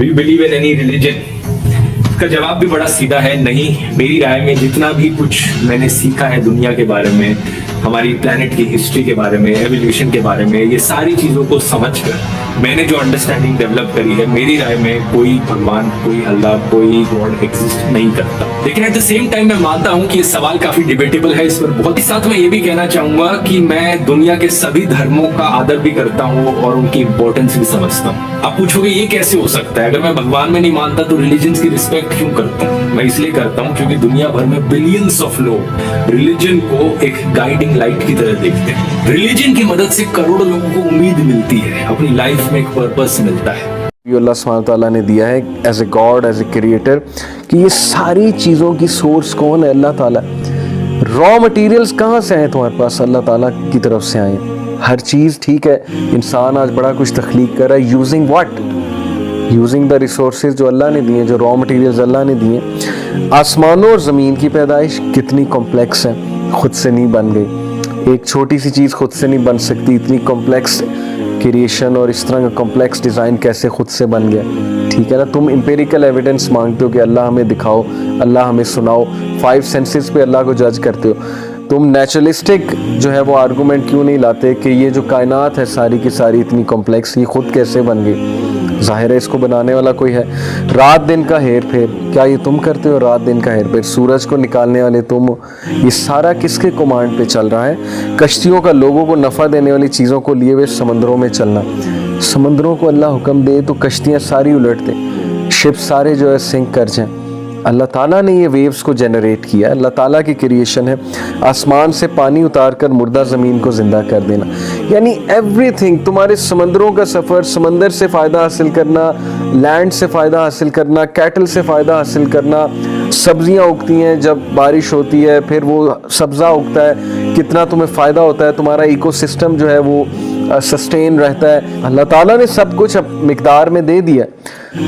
Do you believe in any religion? इसका जवाब भी बड़ा सीधा है, नहीं। मेरी राय में जितना भी कुछ मैंने सीखा है दुनिया के बारे में, हमारी प्लैनेट की हिस्ट्री के बारे में, एवोल्यूशन के बारे में, ये सारी चीज़ों को समझकर मैंने जो अंडरस्टैंडिंग डेवलप करी है, मेरी राय में कोई भगवान, कोई अल्लाह, कोई गॉड एग्जिस्ट नहीं करता। लेकिन एट द सेम टाइम मैं मानता हूँ कि ये सवाल काफी डिबेटेबल है, इस पर बहुत ही साथ में ये भी कहना चाहूंगा कि मैं दुनिया के सभी धर्मों का आदर भी करता हूँ और उनकी इंपॉर्टेंस भी समझता हूँ। आप पूछोगे ये कैसे हो सकता है? अगर मैं भगवान में नहीं मानता तो रिलीजन्स की रिस्पेक्ट क्यों करता हूँ? मैं इसलिए करता हूँ क्योंकि दुनिया भर में बिलियंस ऑफ लोग रिलीजन को एक गाइडिंग लाइट की तरह देखते हैं। रिलीजन की मदद से करोड़ों लोगों को उम्मीद मिलती है, अपनी लाइफ में एक पर्पस मिलता है। अल्लाह सुब्हानहू तआला ने दिया है as a god, as a creator, कि ये सारी चीज़ों की सोर्स कौन है? अल्लाह ताला। रॉ मटेरियल्स कहाँ से आए तुम्हारे पास? अल्लाह ताला की तरफ से आए। हर चीज़ ठीक है, इंसान आज बड़ा कुछ तख्लीक कर रहा है, using what? Using the resources जो अल्लाह ने दिए, जो रॉ मटेरियल्स अल्लाह ने दिए। आसमानों और ज़मीन की पैदाइश कितनी कॉम्प्लेक्स है, खुद से नहीं बन गई। एक छोटी सी चीज़ खुद से नहीं बन सकती, इतनी कॉम्प्लेक्स क्रिएशन और इस तरह का कॉम्प्लेक्स डिज़ाइन कैसे खुद से बन गया? ठीक है ना। तुम एम्पिरिकल एविडेंस मांगते हो कि अल्लाह हमें दिखाओ, अल्लाह हमें सुनाओ, 5 सेंसेस पे अल्लाह को जज करते हो। तुम नेचुरलिस्टिक जो है वो आर्गूमेंट क्यों नहीं लाते कि ये जो कायनात है सारी की सारी इतनी कॉम्प्लेक्स, ये खुद कैसे बन गई? ज़ाहिर है इसको बनाने वाला कोई है। रात दिन का हेर फेर, क्या ये तुम करते हो? रात दिन का हेर फेर, सूरज को निकालने वाले तुम हो। ये सारा किसके कमांड पे चल रहा है? कश्तियों का लोगों को नफ़ा देने वाली चीज़ों को लिए हुए समंदरों में चलना। समंदरों को अल्लाह हुक्म दे तो कश्तियाँ सारी उलट दें, शिप सारे जो है सिंक कर जाएं। अल्लाह ताला ने ये वेव्स को जनरेट किया, अल्लाह ताला की क्रिएशन है। आसमान से पानी उतार कर मुर्दा ज़मीन को ज़िंदा कर देना, यानी एवरीथिंग। तुम्हारे समंदरों का सफ़र, समंदर से फ़ायदा हासिल करना, लैंड से फ़ायदा हासिल करना, कैटल से फ़ायदा हासिल करना, सब्जियां उगती हैं जब बारिश होती है, फिर वो सब्ज़ा उगता है, कितना तुम्हें फ़ायदा होता है, तुम्हारा इकोसिस्टम जो है वो सस्टेन रहता है। अल्लाह ताला ने सब कुछ मिकदार में दे दिया।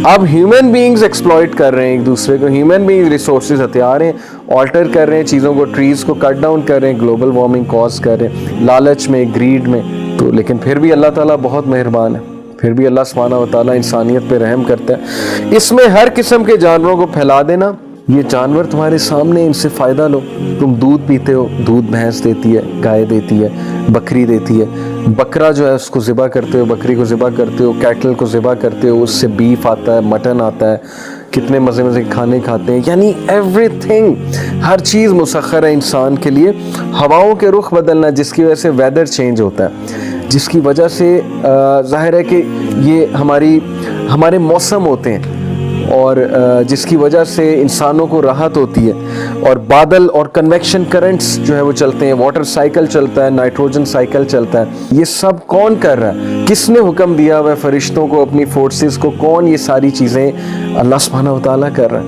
अब ह्यूमन बीइंग्स एक्सप्लॉइट कर रहे हैं एक दूसरे को, ह्यूमन बीइंग रिसोर्सेज हथियार हैं, ऑल्टर कर रहे हैं चीज़ों को, ट्रीज़ को कट डाउन कर रहे हैं, ग्लोबल वार्मिंग कॉज कर रहे हैं, लालच में, ग्रीड में। तो लेकिन फिर भी अल्लाह ताला बहुत मेहरबान है, फिर भी अल्लाह सुब्हानहू व तआला इंसानियत पे रहम करता है। इसमें हर किस्म के जानवरों को फैला देना, ये जानवर तुम्हारे सामने, इनसे फ़ायदा लो। तुम दूध पीते हो, दूध भैंस देती है, गाय देती है, बकरी देती है। बकरा जो है उसको ज़िबा करते हो, बकरी को ज़िबा करते हो, कैटल को ज़िबा करते हो, उससे बीफ आता है, मटन आता है, कितने मज़े मज़े के खाने खाते हैं। यानी एवरीथिंग, हर चीज़ मुसख्खर है इंसान के लिए। हवाओं के रुख बदलना जिसकी वजह से वेदर चेंज होता है, जिसकी वजह से ज़ाहिर है कि ये हमारे मौसम होते हैं, और जिसकी वजह से इंसानों को राहत होती है। और बादल और कन्वेक्शन करंट्स जो है वो चलते हैं, वाटर साइकिल चलता है, नाइट्रोजन साइकिल चलता है। ये सब कौन कर रहा है? किसने हुक्म दिया हुआ है फरिश्तों को, अपनी फोर्सेस को? कौन ये सारी चीज़ें? अल्लाह सुब्हानहू व तआला कर रहा है।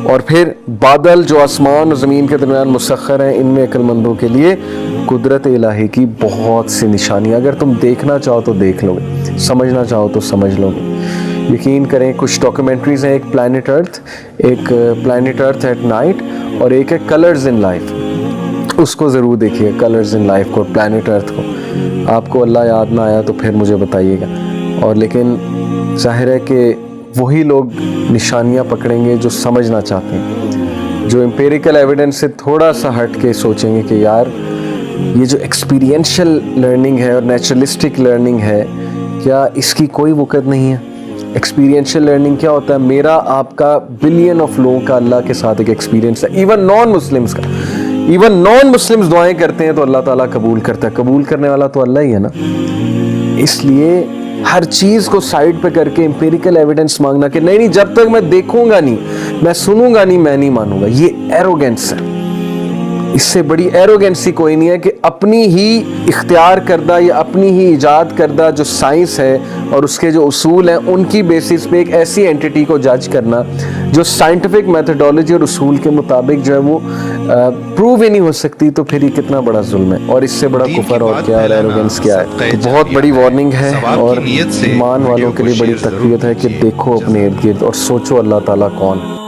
और फिर बादल जो आसमान और ज़मीन के दरमियान मुसख्खर हैं, इनमें अक्लमंदों के लिए कुदरत इलाही की बहुत सी निशानियाँ, अगर तुम देखना चाहो तो देख लोगे, समझना चाहो तो समझ लोगे। यकीन करें, कुछ डॉक्यूमेंट्रीज़ हैं, एक प्लैनेट अर्थ एट नाइट, और एक है कलर्स इन लाइफ। उसको ज़रूर देखिए, कलर्स इन लाइफ को, प्लैनेट अर्थ को। आपको अल्लाह याद ना आया तो फिर मुझे बताइएगा। और लेकिन ज़ाहिर है कि वही लोग निशानियाँ पकड़ेंगे जो समझना चाहते हैं, जो एम्पिरिकल एविडेंस से थोड़ा सा हट के सोचेंगे कि यार ये जो एक्सपीरियंशियल लर्निंग है और नेचुरलिस्टिक लर्निंग है, क्या इसकी कोई वक़्त नहीं है? एक्सपीरियंशियल लर्निंग क्या होता है? मेरा आपका, बिलियन ऑफ लोगों का अल्लाह के साथ एक एक्सपीरियंस है, इवन नॉन मुस्लिम्स का। इवन नॉन मुस्लिम्स दुआएं करते हैं तो अल्लाह ताला कबूल करता है। कबूल करने वाला तो अल्लाह ही है ना। इसलिए हर चीज़ को साइड पे करके एम्पिरिकल एविडेंस मांगना कि नहीं, जब तक मैं देखूंगा नहीं, मैं सुनूंगा नहीं, मैं नहीं मानूंगा, ये एरोगेंस है। इससे बड़ी एरोगेंसी कोई नहीं है कि अपनी ही इख्तियार करदा या अपनी ही इजाद करदा जो साइंस है और उसके जो उसूल हैं, उनकी बेसिस पे एक ऐसी एंटिटी को जज करना जो साइंटिफिक मेथडोलॉजी और उसूल के मुताबिक जो है वो प्रूव ही नहीं हो सकती। तो फिर ये कितना बड़ा जुल्म है, और इससे बड़ा कुफर और क्या है, एरोगेंस क्या है। तो बहुत बड़ी वार्निंग है, और ईमान वालों के लिए बड़ी तकलीफ है कि देखो अपने इर्द गिर्द और सोचो अल्लाह ताला कौन है।